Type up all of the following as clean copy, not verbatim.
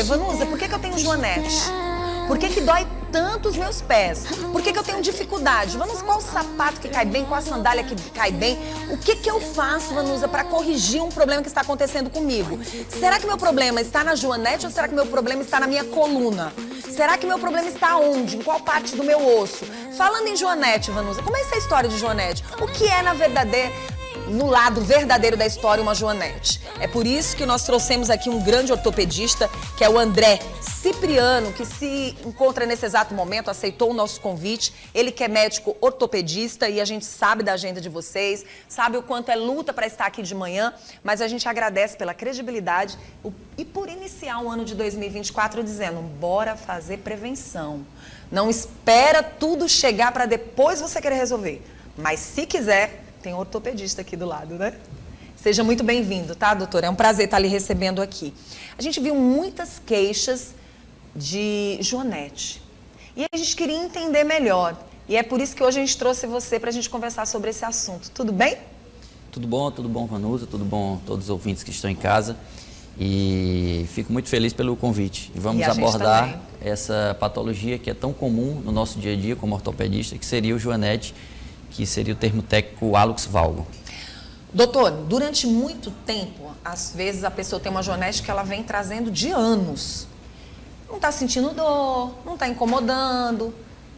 Vanusa, por que eu tenho joanete? Por que dói tanto os meus pés? Por que eu tenho dificuldade? Vanusa, qual o sapato que cai bem? Qual a sandália que cai bem? O que eu faço, Vanusa, para corrigir um problema que está acontecendo comigo? Será que meu problema está na joanete ou será que meu problema está na minha coluna? Será que meu problema está onde? Em qual parte do meu osso? Falando em joanete, Vanusa, como é essa história de joanete? O que é, no lado verdadeiro da história, uma joanete? É por isso que nós trouxemos aqui um grande ortopedista, que é o André Cipriano, que se encontra nesse exato momento, aceitou o nosso convite. Ele que é médico ortopedista e a gente sabe da agenda de vocês, sabe o quanto é luta para estar aqui de manhã, mas a gente agradece pela credibilidade e por iniciar o ano de 2024 dizendo, bora fazer prevenção. Não espera tudo chegar para depois você querer resolver, mas se quiser, tem um ortopedista aqui do lado, né? Seja muito bem-vindo, tá, doutor? É um prazer estar lhe recebendo aqui. A gente viu muitas queixas de joanete e a gente queria entender melhor. E é por isso que hoje a gente trouxe você para a gente conversar sobre esse assunto. Tudo bem? Tudo bom, Vanusa, tudo bom todos os ouvintes que estão em casa. E fico muito feliz pelo convite. E vamos abordar essa patologia que é tão comum no nosso dia a dia como ortopedista, que seria o joanete, que seria o termo técnico hallux valgo. Doutor, durante muito tempo, às vezes a pessoa tem uma joanete que ela vem trazendo de anos. Não está sentindo dor, não está incomodando.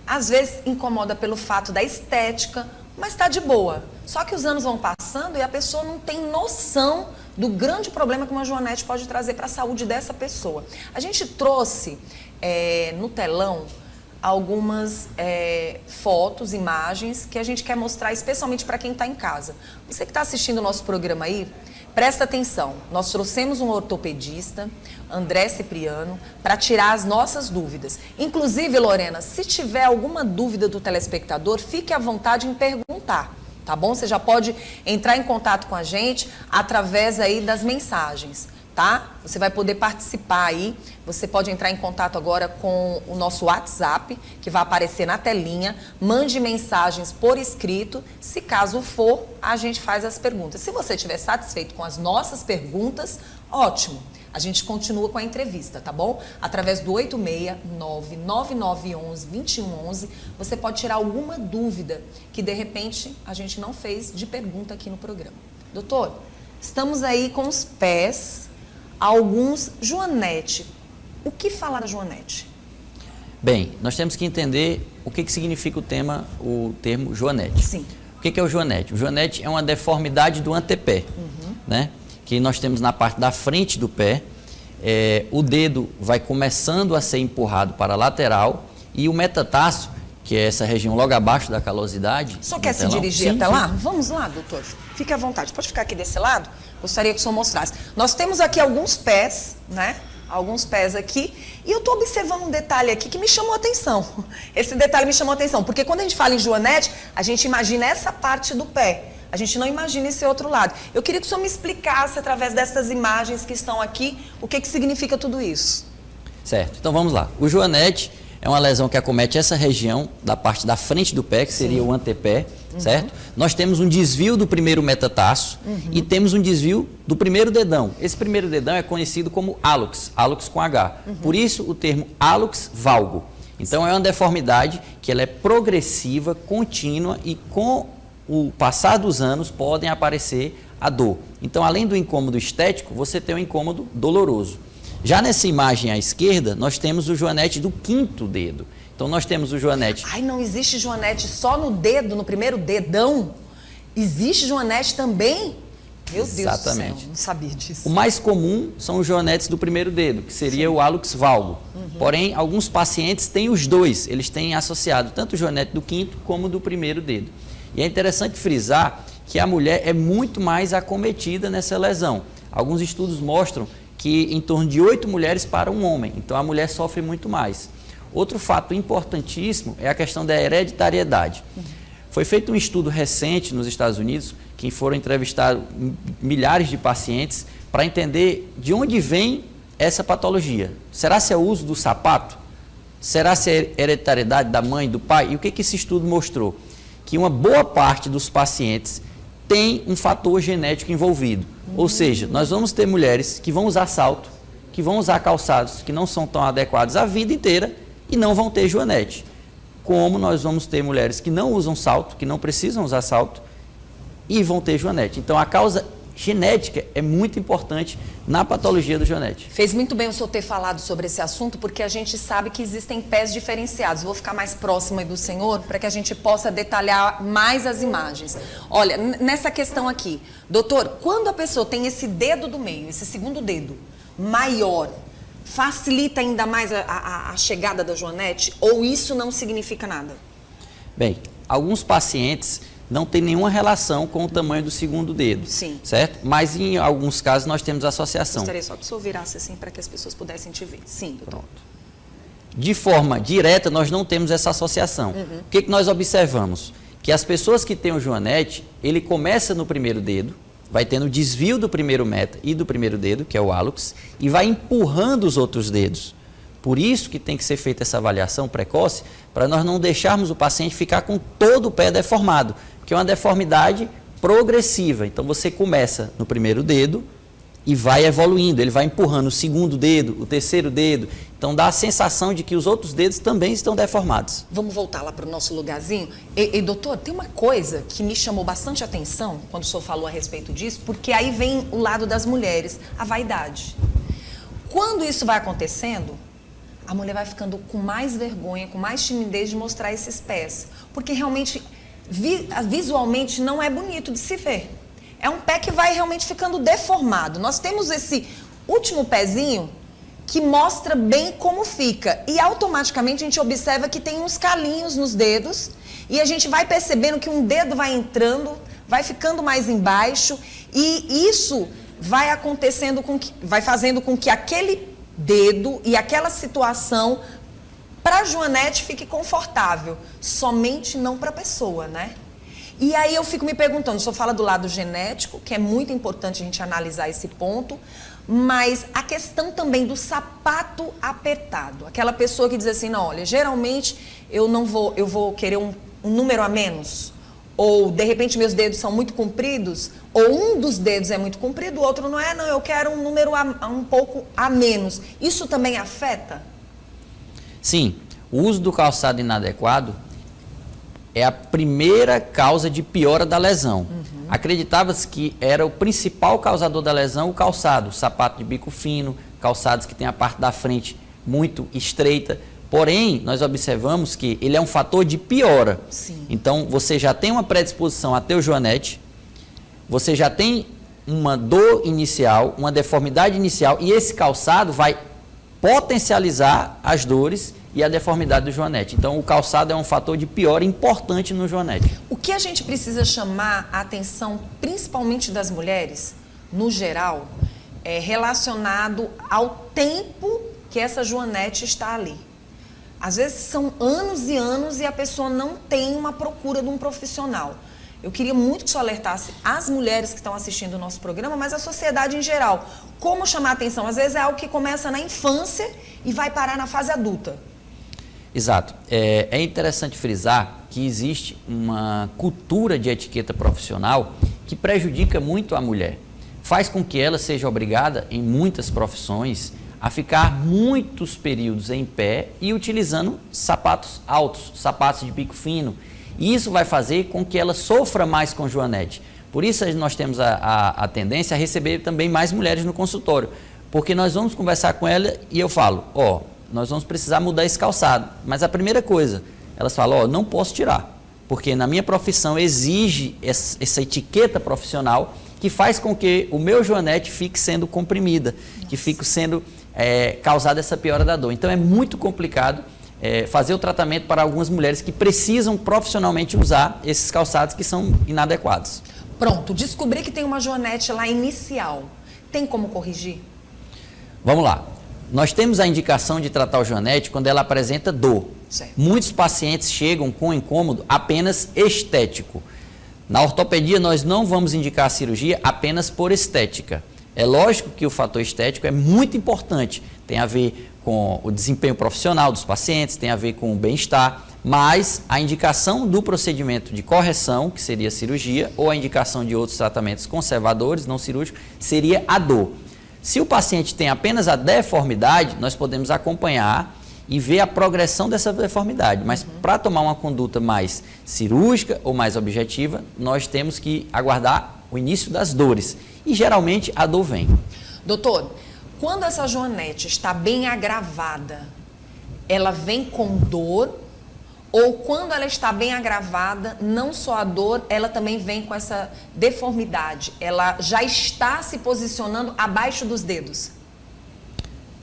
Às vezes incomoda pelo fato da estética, mas está de boa. Só que os anos vão passando e a pessoa não tem noção do grande problema que uma joanete pode trazer para a saúde dessa pessoa. A gente trouxe no telão algumas fotos, imagens que a gente quer mostrar especialmente para quem está em casa. Você que está assistindo o nosso programa aí, presta atenção. Nós trouxemos um ortopedista, André Cipriano, para tirar as nossas dúvidas. Inclusive, Lorena, se tiver alguma dúvida do telespectador, fique à vontade em perguntar, tá bom? Você já pode entrar em contato com a gente através aí das mensagens. Tá? Você vai poder participar aí, você pode entrar em contato agora com o nosso WhatsApp, que vai aparecer na telinha, mande mensagens por escrito, se caso for, a gente faz as perguntas. Se você estiver satisfeito com as nossas perguntas, ótimo, a gente continua com a entrevista, tá bom? Através do 869-9911-2111, você pode tirar alguma dúvida que de repente a gente não fez de pergunta aqui no programa. Doutor, estamos aí com os pés, alguns joanete. O que falar da joanete? Bem, nós temos que entender o que significa o termo joanete. Sim. O que é o joanete? O joanete é uma deformidade do antepé, né? Que nós temos na parte da frente do pé. O dedo vai começando a ser empurrado para a lateral e o metatarso, que é essa região logo abaixo da calosidade. Só quer se dirigir até lá? Vamos lá, doutor. Fique à vontade. Pode ficar aqui desse lado? Gostaria que o senhor mostrasse. Nós temos aqui alguns pés, né? Alguns pés aqui. E eu estou observando um detalhe aqui que me chamou a atenção. Esse detalhe me chamou a atenção, porque quando a gente fala em joanete, a gente imagina essa parte do pé. A gente não imagina esse outro lado. Eu queria que o senhor me explicasse, através dessas imagens que estão aqui, o que significa tudo isso. Certo. Então vamos lá. O joanete é uma lesão que acomete essa região da parte da frente do pé, que seria o antepé, certo? Nós temos um desvio do primeiro metatarso e temos um desvio do primeiro dedão. Esse primeiro dedão é conhecido como hallux, hallux com H. Por isso o termo hallux valgo. Então é uma deformidade que ela é progressiva, contínua e com o passar dos anos podem aparecer a dor. Então, além do incômodo estético, você tem um incômodo doloroso. Já nessa imagem à esquerda, nós temos o joanete do quinto dedo. Então, nós temos o joanete... Ai, não existe joanete só no dedo, no primeiro dedão? Existe joanete também? Meu Deus do céu, não sabia disso. O mais comum são os joanetes do primeiro dedo, que seria o hallux valgo. Porém, alguns pacientes têm os dois. Eles têm associado tanto o joanete do quinto como do primeiro dedo. E é interessante frisar que a mulher é muito mais acometida nessa lesão. Alguns estudos mostram que em torno de 8 mulheres para um homem. Então, a mulher sofre muito mais. Outro fato importantíssimo é a questão da hereditariedade. Foi feito um estudo recente nos Estados Unidos, que foram entrevistados milhares de pacientes para entender de onde vem essa patologia. Será se é o uso do sapato? Será se é hereditariedade da mãe, do pai? E o que esse estudo mostrou? Que uma boa parte dos pacientes tem um fator genético envolvido. Ou seja, nós vamos ter mulheres que vão usar salto, que que vão usar calçados que não são tão adequados a vida inteira e não vão ter joanete. Como nós vamos ter mulheres que não usam salto, que não precisam usar salto e vão ter joanete. Então, a causa genética é muito importante na patologia do joanete. Fez muito bem o senhor ter falado sobre esse assunto, porque a gente sabe que existem pés diferenciados. Vou ficar mais próxima aí do senhor para que a gente possa detalhar mais as imagens. Olha, nessa questão aqui, doutor, quando a pessoa tem esse dedo do meio, esse segundo dedo maior, facilita ainda mais a chegada da joanete ou isso não significa nada? Bem, alguns pacientes não tem nenhuma relação com o tamanho do segundo dedo. Sim. Certo? Mas em alguns casos nós temos associação. Gostaria só que o senhor virasse assim para que as pessoas pudessem te ver. Sim, doutor. Pronto. De forma direta, nós não temos essa associação. O que nós observamos? Que as pessoas que têm o joanete, ele começa no primeiro dedo, vai tendo o desvio do primeiro meta e do primeiro dedo, que é o hálux, e vai empurrando os outros dedos. Por isso que tem que ser feita essa avaliação precoce, para nós não deixarmos o paciente ficar com todo o pé deformado, porque é uma deformidade progressiva. Então, você começa no primeiro dedo e vai evoluindo, ele vai empurrando o segundo dedo, o terceiro dedo. Então, dá a sensação de que os outros dedos também estão deformados. Vamos voltar lá para o nosso lugarzinho. E, doutor, tem uma coisa que me chamou bastante atenção quando o senhor falou a respeito disso, porque aí vem o lado das mulheres, a vaidade. Quando isso vai acontecendo, a mulher vai ficando com mais vergonha, com mais timidez de mostrar esses pés. Porque realmente, visualmente, não é bonito de se ver. É um pé que vai realmente ficando deformado. Nós temos esse último pezinho que mostra bem como fica. E automaticamente a gente observa que tem uns calinhos nos dedos. E a gente vai percebendo que um dedo vai entrando, vai ficando mais embaixo. E isso vai acontecendo vai fazendo com que aquele dedo e aquela situação para a joanete fique confortável, somente não para a pessoa, né? E aí eu fico me perguntando, o senhor fala do lado genético, que é muito importante a gente analisar esse ponto, mas a questão também do sapato apertado, aquela pessoa que diz assim, não, olha, geralmente eu vou querer um número a menos, ou de repente meus dedos são muito compridos, ou um dos dedos é muito comprido, o outro não é, não, eu quero um número um pouco a menos. Isso também afeta? Sim, o uso do calçado inadequado é a primeira causa de piora da lesão. Acreditava-se que era o principal causador da lesão o calçado, sapato de bico fino, calçados que tem a parte da frente muito estreita. Porém, nós observamos que ele é um fator de piora. Sim. Então, você já tem uma predisposição a ter o joanete, você já tem uma dor inicial, uma deformidade inicial, e esse calçado vai potencializar as dores e a deformidade do joanete. Então, o calçado é um fator de piora importante no joanete. O que a gente precisa chamar a atenção, principalmente das mulheres, no geral, é relacionado ao tempo que essa joanete está ali. Às vezes são anos e anos e a pessoa não tem uma procura de um profissional. Eu queria muito que o senhor alertasse as mulheres que estão assistindo o nosso programa, mas a sociedade em geral. Como chamar a atenção? Às vezes é algo que começa na infância e vai parar na fase adulta. Exato. É interessante frisar que existe uma cultura de etiqueta profissional que prejudica muito a mulher. Faz com que ela seja obrigada, em muitas profissões, a ficar muitos períodos em pé e utilizando sapatos altos, sapatos de bico fino. E isso vai fazer com que ela sofra mais com joanete. Por isso nós temos a tendência a receber também mais mulheres no consultório. Porque nós vamos conversar com ela e eu falo, nós vamos precisar mudar esse calçado. Mas a primeira coisa, elas falam, não posso tirar. Porque na minha profissão exige essa etiqueta profissional que faz com que o meu joanete fique sendo comprimida, que fique sendo causada essa piora da dor. Então é muito complicado fazer o tratamento para algumas mulheres que precisam profissionalmente usar esses calçados que são inadequados. Pronto, descobri que tem uma joanete lá inicial. Tem como corrigir? Vamos lá. Nós temos a indicação de tratar o joanete quando ela apresenta dor. Certo. Muitos pacientes chegam com incômodo apenas estético. Na ortopedia, nós não vamos indicar a cirurgia apenas por estética. É lógico que o fator estético é muito importante, tem a ver com o desempenho profissional dos pacientes, tem a ver com o bem-estar, mas a indicação do procedimento de correção, que seria a cirurgia, ou a indicação de outros tratamentos conservadores, não cirúrgicos, seria a dor. Se o paciente tem apenas a deformidade, nós podemos acompanhar e ver a progressão dessa deformidade. Mas para tomar uma conduta mais cirúrgica ou mais objetiva, nós temos que aguardar o início das dores. E geralmente a dor vem. Doutor, quando essa joanete está bem agravada, ela vem com dor? Ou quando ela está bem agravada, não só a dor, ela também vem com essa deformidade? Ela já está se posicionando abaixo dos dedos?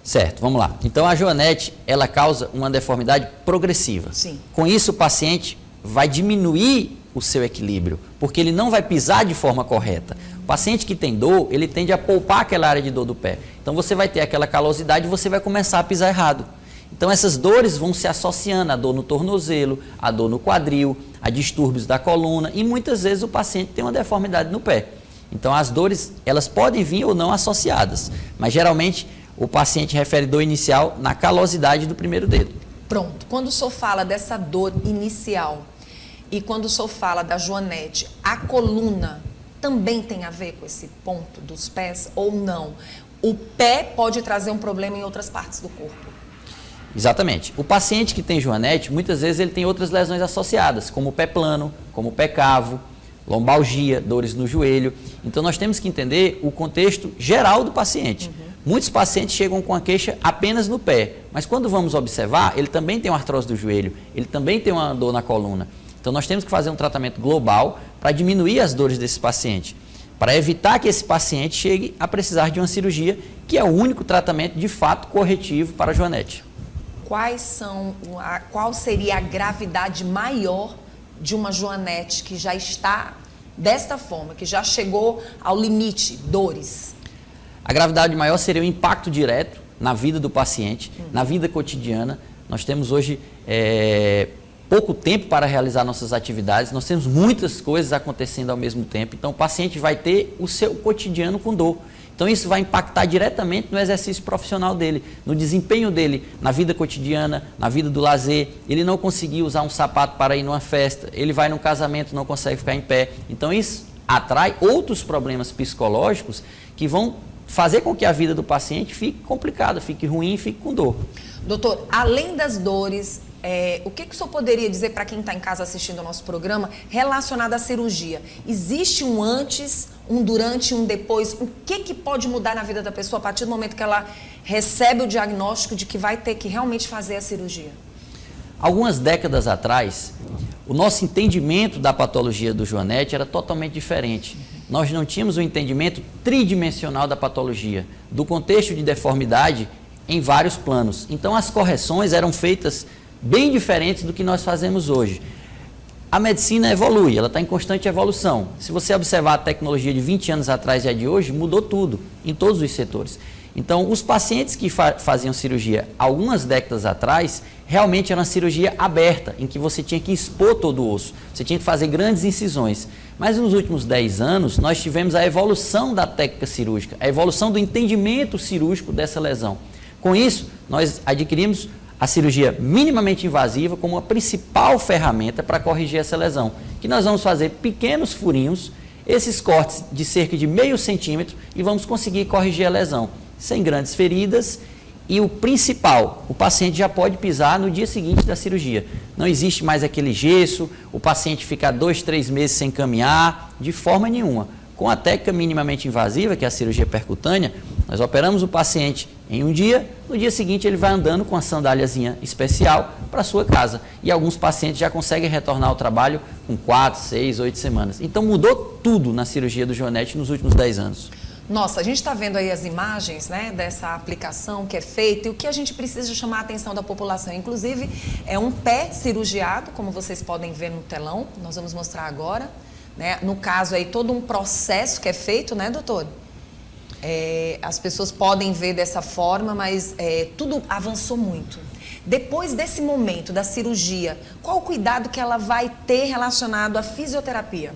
Certo, vamos lá. Então a joanete, ela causa uma deformidade progressiva. Sim. Com isso o paciente vai diminuir o seu equilíbrio, porque ele não vai pisar de forma correta. O paciente que tem dor, ele tende a poupar aquela área de dor do pé. Então você vai ter aquela calosidade e você vai começar a pisar errado. Então essas dores vão se associando, a dor no tornozelo, a dor no quadril, a distúrbios da coluna e muitas vezes o paciente tem uma deformidade no pé. Então as dores, elas podem vir ou não associadas, mas geralmente o paciente refere dor inicial na calosidade do primeiro dedo. Pronto. Quando o senhor fala dessa dor inicial e quando o senhor fala da joanete, a coluna também tem a ver com esse ponto dos pés ou não? O pé pode trazer um problema em outras partes do corpo? Exatamente. O paciente que tem joanete, muitas vezes ele tem outras lesões associadas, como o pé plano, como o pé cavo, lombalgia, dores no joelho. Então nós temos que entender o contexto geral do paciente. Muitos pacientes chegam com a queixa apenas no pé, mas quando vamos observar, ele também tem uma artrose do joelho, ele também tem uma dor na coluna. Então nós temos que fazer um tratamento global para diminuir as dores desse paciente, para evitar que esse paciente chegue a precisar de uma cirurgia, que é o único tratamento de fato corretivo para a joanete. Qual seria a gravidade maior de uma joanete que já está desta forma, que já chegou ao limite, dores? A gravidade maior seria o impacto direto na vida do paciente, na vida cotidiana. Nós temos hoje pouco tempo para realizar nossas atividades, nós temos muitas coisas acontecendo ao mesmo tempo, então o paciente vai ter o seu cotidiano com dor. Então isso vai impactar diretamente no exercício profissional dele, no desempenho dele, na vida cotidiana, na vida do lazer. Ele não conseguir usar um sapato para ir numa festa, ele vai num casamento, não consegue ficar em pé. Então isso atrai outros problemas psicológicos que vão fazer com que a vida do paciente fique complicada, fique ruim, fique com dor. Doutor, além das dores, o que o senhor poderia dizer para quem está em casa assistindo ao nosso programa relacionado à cirurgia? Existe um antes, um durante, um depois? O que pode mudar na vida da pessoa a partir do momento que ela recebe o diagnóstico de que vai ter que realmente fazer a cirurgia? Algumas décadas atrás, o nosso entendimento da patologia do joanete era totalmente diferente. Nós não tínhamos um entendimento tridimensional da patologia, do contexto de deformidade em vários planos. Então as correções eram feitas bem diferentes do que nós fazemos hoje. A medicina evolui, ela está em constante evolução. Se você observar a tecnologia de 20 anos atrás e a de hoje, mudou tudo, em todos os setores. Então, os pacientes que faziam cirurgia algumas décadas atrás, realmente era uma cirurgia aberta, em que você tinha que expor todo o osso, você tinha que fazer grandes incisões. Mas nos últimos 10 anos, nós tivemos a evolução da técnica cirúrgica, a evolução do entendimento cirúrgico dessa lesão. Com isso, nós adquirimos a cirurgia minimamente invasiva como a principal ferramenta para corrigir essa lesão, que nós vamos fazer pequenos furinhos, esses cortes de cerca de meio centímetro e vamos conseguir corrigir a lesão, sem grandes feridas e o principal, o paciente já pode pisar no dia seguinte da cirurgia. Não existe mais aquele gesso, o paciente ficar 2, 3 meses sem caminhar, de forma nenhuma. Com a técnica minimamente invasiva, que é a cirurgia percutânea, nós operamos o paciente em um dia, no dia seguinte ele vai andando com a sandáliazinha especial para a sua casa. E alguns pacientes já conseguem retornar ao trabalho com 4, 6, 8 semanas. Então mudou tudo na cirurgia do joanete nos últimos 10 anos. Nossa, a gente está vendo aí as imagens, né, dessa aplicação que é feita e o que a gente precisa chamar a atenção da população. Inclusive, é um pé cirurgiado, como vocês podem ver no telão, nós vamos mostrar agora. Né? No caso aí, todo um processo que é feito, né, doutor? As pessoas podem ver dessa forma, mas tudo avançou muito. Depois desse momento da cirurgia, qual o cuidado que ela vai ter relacionado à fisioterapia?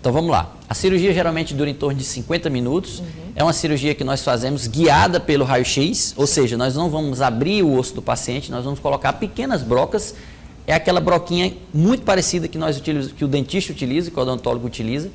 Então vamos lá. A cirurgia geralmente dura em torno de 50 minutos. É uma cirurgia que nós fazemos guiada pelo raio-x, ou seja, nós não vamos abrir o osso do paciente, nós vamos colocar pequenas brocas. É aquela broquinha muito parecida que nós utilizamos, que o dentista utiliza, que o odontólogo utiliza,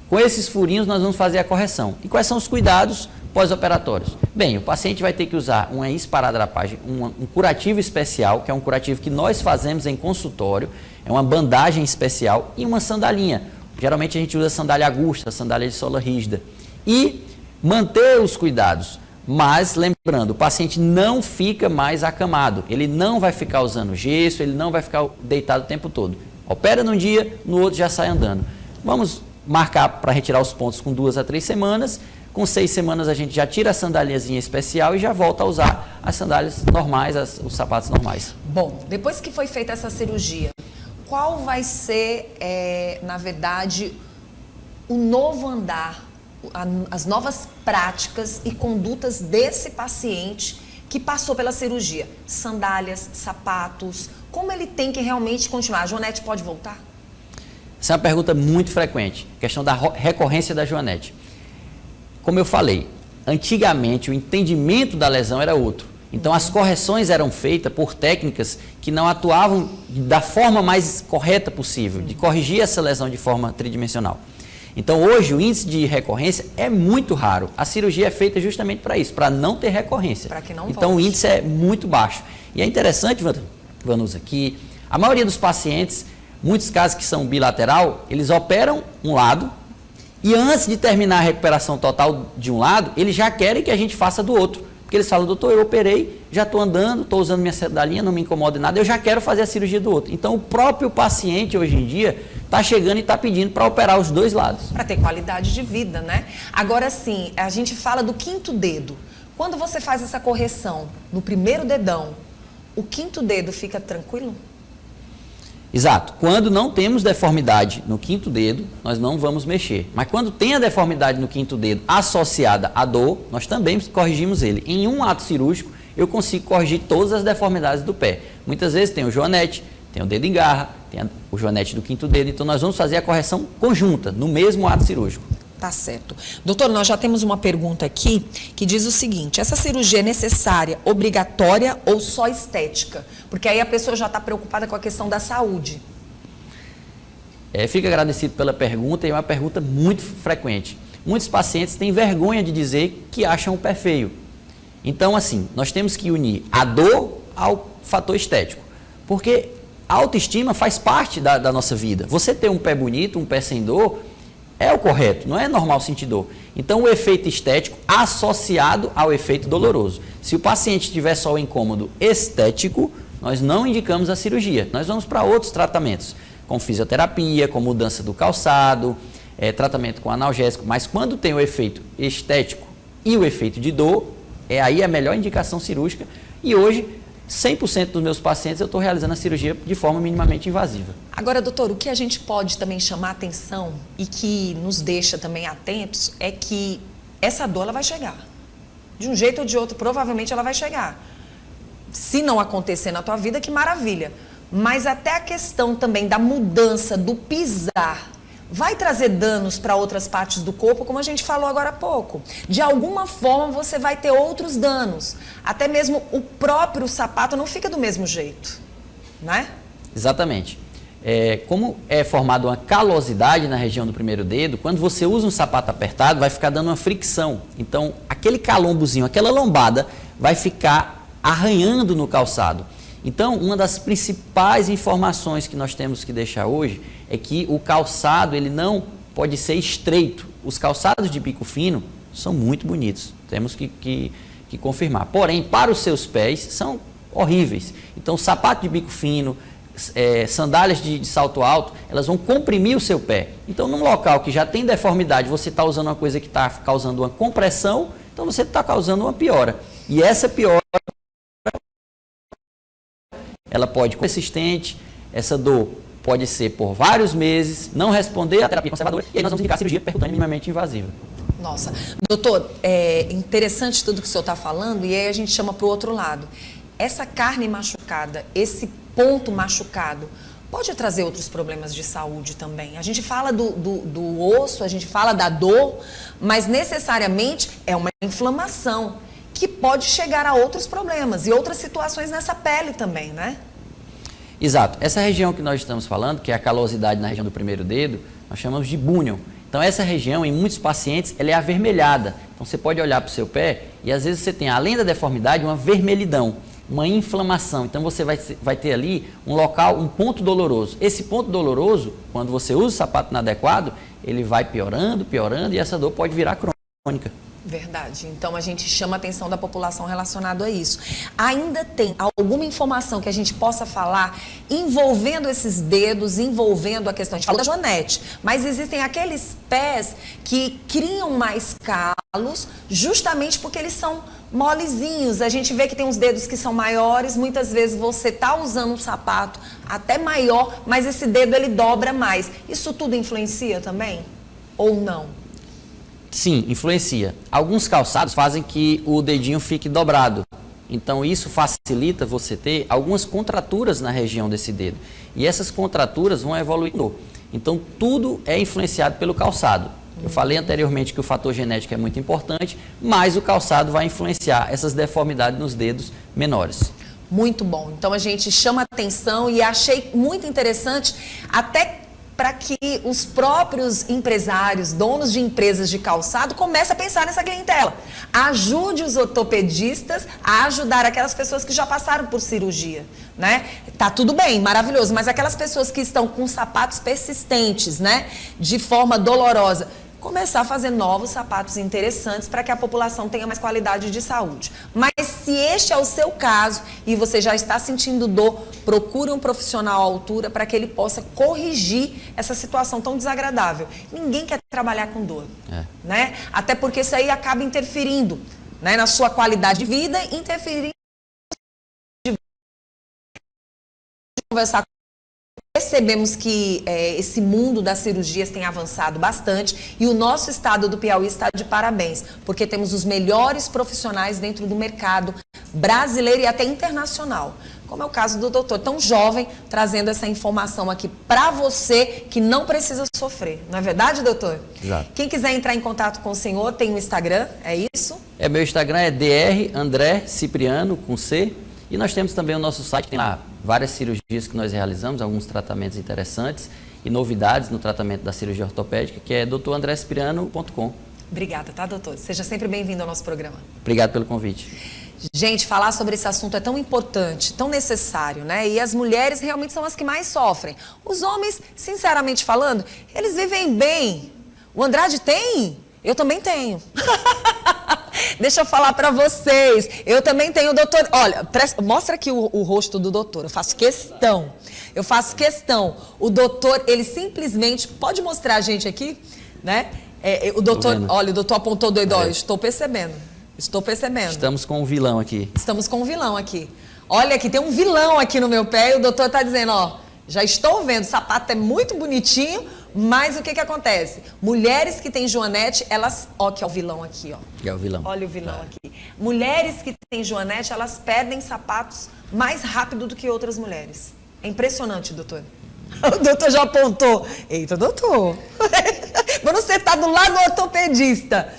Com esses furinhos, nós vamos fazer a correção. E quais são os cuidados pós-operatórios? Bem, o paciente vai ter que usar uma esparadrapagem, um curativo especial, que é um curativo que nós fazemos em consultório, é uma bandagem especial e uma sandalinha. Geralmente a gente usa sandália Augusta, sandália de sola rígida. E manter os cuidados. Mas, lembrando, o paciente não fica mais acamado. Ele não vai ficar usando gesso, ele não vai ficar deitado o tempo todo. Opera num dia, no outro já sai andando. Vamos marcar para retirar os pontos com 2 a 3 semanas. Com 6 semanas a gente já tira a sandáliazinha especial e já volta a usar as sandálias normais, os sapatos normais. Bom, depois que foi feita essa cirurgia, qual vai ser, na verdade, o novo andar, as novas práticas e condutas desse paciente que passou pela cirurgia? Sandálias, sapatos, como ele tem que realmente continuar? A Joanete pode voltar? Essa é uma pergunta muito frequente, questão da recorrência da Joanete. Como eu falei, antigamente o entendimento da lesão era outro. Então as correções eram feitas por técnicas que não atuavam da forma mais correta possível, de corrigir essa lesão de forma tridimensional. Então hoje o índice de recorrência é muito raro. A cirurgia é feita justamente para isso, para não ter recorrência. Para que não então volte. O índice é muito baixo. E é interessante, Vanusa, que a maioria dos pacientes, muitos casos que são bilateral, eles operam um lado e antes de terminar a recuperação total de um lado, eles já querem que a gente faça do outro. Porque eles falam, doutor, eu operei, já estou andando, estou usando minha sandalinha, não me incomoda em nada, eu já quero fazer a cirurgia do outro. Então o próprio paciente hoje em dia está chegando e está pedindo para operar os dois lados. Para ter qualidade de vida, né? Agora sim, a gente fala do quinto dedo. Quando você faz essa correção no primeiro dedão, o quinto dedo fica tranquilo? Exato. Quando não temos deformidade no quinto dedo, nós não vamos mexer. Mas quando tem a deformidade no quinto dedo associada à dor, nós também corrigimos ele. Em um ato cirúrgico, eu consigo corrigir todas as deformidades do pé. Muitas vezes tem o joanete, tem o dedo em garra, tem o joanete do quinto dedo. Então nós vamos fazer a correção conjunta, no mesmo ato cirúrgico. Tá certo. Doutor, nós já temos uma pergunta aqui que diz o seguinte: essa cirurgia é necessária, obrigatória ou só estética? Porque aí a pessoa já está preocupada com a questão da saúde. Fico agradecido pela pergunta e é uma pergunta muito frequente. Muitos pacientes têm vergonha de dizer que acham o pé feio. Então, assim, nós temos que unir a dor ao fator estético. Porque a autoestima faz parte da nossa vida. Você ter um pé bonito, um pé sem dor, é o correto, não é normal sentir dor. Então, o efeito estético associado ao efeito doloroso. Se o paciente tiver só o incômodo estético, nós não indicamos a cirurgia. Nós vamos para outros tratamentos, como fisioterapia, com mudança do calçado, tratamento com analgésico. Mas quando tem o efeito estético e o efeito de dor, é aí a melhor indicação cirúrgica. E hoje, 100% dos meus pacientes eu estou realizando a cirurgia de forma minimamente invasiva. Agora, doutor, o que a gente pode também chamar atenção e que nos deixa também atentos é que essa dor ela vai chegar. De um jeito ou de outro, provavelmente ela vai chegar. Se não acontecer na tua vida, que maravilha. Mas até a questão também da mudança do pisar vai trazer danos para outras partes do corpo, como a gente falou agora há pouco. De alguma forma você vai ter outros danos. Até mesmo o próprio sapato não fica do mesmo jeito, né? Exatamente. Como é formada uma calosidade na região do primeiro dedo, quando você usa um sapato apertado, vai ficar dando uma fricção. Então, aquele calombozinho, aquela lombada, vai ficar arranhando no calçado. Então, uma das principais informações que nós temos que deixar hoje é que o calçado ele não pode ser estreito. Os calçados de bico fino são muito bonitos, temos que confirmar. Porém, para os seus pés, são horríveis. Então, sapato de bico fino, sandálias de salto alto, elas vão comprimir o seu pé. Então, num local que já tem deformidade, você está usando uma coisa que está causando uma compressão, então você está causando uma piora. E essa piora, ela pode ser persistente, essa dor pode ser por vários meses, não responder à terapia conservadora, e aí nós vamos indicar a cirurgia percutânea minimamente invasiva. Nossa, doutor, é interessante tudo que o senhor está falando, e aí a gente chama para o outro lado. Essa carne machucada, esse ponto machucado, pode trazer outros problemas de saúde também. A gente fala do osso, a gente fala da dor, mas necessariamente é uma inflamação que pode chegar a outros problemas e outras situações nessa pele também, né? Exato. Essa região que nós estamos falando, que é a calosidade na região do primeiro dedo, nós chamamos de bunion. Então essa região, em muitos pacientes, ela é avermelhada. Então você pode olhar para o seu pé e às vezes você tem, além da deformidade, uma vermelhidão, uma inflamação. Então você vai ter ali um local, um ponto doloroso. Esse ponto doloroso, quando você usa o sapato inadequado, ele vai piorando, piorando e essa dor pode virar crônica. Verdade. Então a gente chama a atenção da população relacionado a isso. Ainda tem alguma informação que a gente possa falar envolvendo esses dedos, envolvendo a questão, a gente falou da joanete, mas existem aqueles pés que criam mais calos justamente porque eles são molezinhos. A gente vê que tem uns dedos que são maiores, muitas vezes você tá usando um sapato até maior, mas esse dedo ele dobra mais. Isso tudo influencia também? Ou não? Sim, influencia. Alguns calçados fazem que o dedinho fique dobrado. Então isso facilita você ter algumas contraturas na região desse dedo. E essas contraturas vão evoluindo. Então tudo é influenciado pelo calçado. Eu falei anteriormente que o fator genético é muito importante, mas o calçado vai influenciar essas deformidades nos dedos menores. Muito bom. Então a gente chama atenção e achei muito interessante até para que os próprios empresários, donos de empresas de calçado, comecem a pensar nessa clientela. Ajude os ortopedistas a ajudar aquelas pessoas que já passaram por cirurgia, né? Tá tudo bem, maravilhoso, mas aquelas pessoas que estão com sapatos persistentes, né? De forma dolorosa, começar a fazer novos sapatos interessantes para que a população tenha mais qualidade de saúde. Mas se este é o seu caso e você já está sentindo dor, procure um profissional à altura para que ele possa corrigir essa situação tão desagradável. Ninguém quer trabalhar com dor, né? Até porque isso aí acaba interferindo, né, na sua qualidade de vida, interferindo de conversar. Percebemos que esse mundo das cirurgias tem avançado bastante e o nosso estado do Piauí está de parabéns, porque temos os melhores profissionais dentro do mercado brasileiro e até internacional, como é o caso do doutor, tão jovem, trazendo essa informação aqui para você que não precisa sofrer. Não é verdade, doutor? Exato. Quem quiser entrar em contato com o senhor, tem um Instagram, é isso? Meu Instagram é Dr. André Cipriano, com C. E nós temos também o nosso site, tem lá várias cirurgias que nós realizamos, alguns tratamentos interessantes e novidades no tratamento da cirurgia ortopédica, que é drandrecipriano.com. Obrigada, tá, doutor? Seja sempre bem-vindo ao nosso programa. Obrigado pelo convite. Gente, falar sobre esse assunto é tão importante, tão necessário, né? E as mulheres realmente são as que mais sofrem. Os homens, sinceramente falando, eles vivem bem. O Andrade tem? Eu também tenho. Deixa eu falar pra vocês. Eu também tenho, doutor. Olha, mostra aqui o rosto do doutor. Eu faço questão. O doutor, ele simplesmente. Pode mostrar a gente aqui, né? O doutor. Olha, o doutor apontou o dedo. Olha, estou percebendo. Estamos com um vilão aqui. Olha aqui, tem um vilão aqui no meu pé e o doutor tá dizendo, ó, já estou vendo, o sapato é muito bonitinho, mas o que acontece? Mulheres que têm joanete, elas... Ó, que é o vilão aqui, ó. É o vilão. Olha o vilão aqui. Mulheres que têm joanete, elas perdem sapatos mais rápido do que outras mulheres. É impressionante, doutor. O doutor já apontou. Eita, doutor. Quando você tá do lado do ortopedista,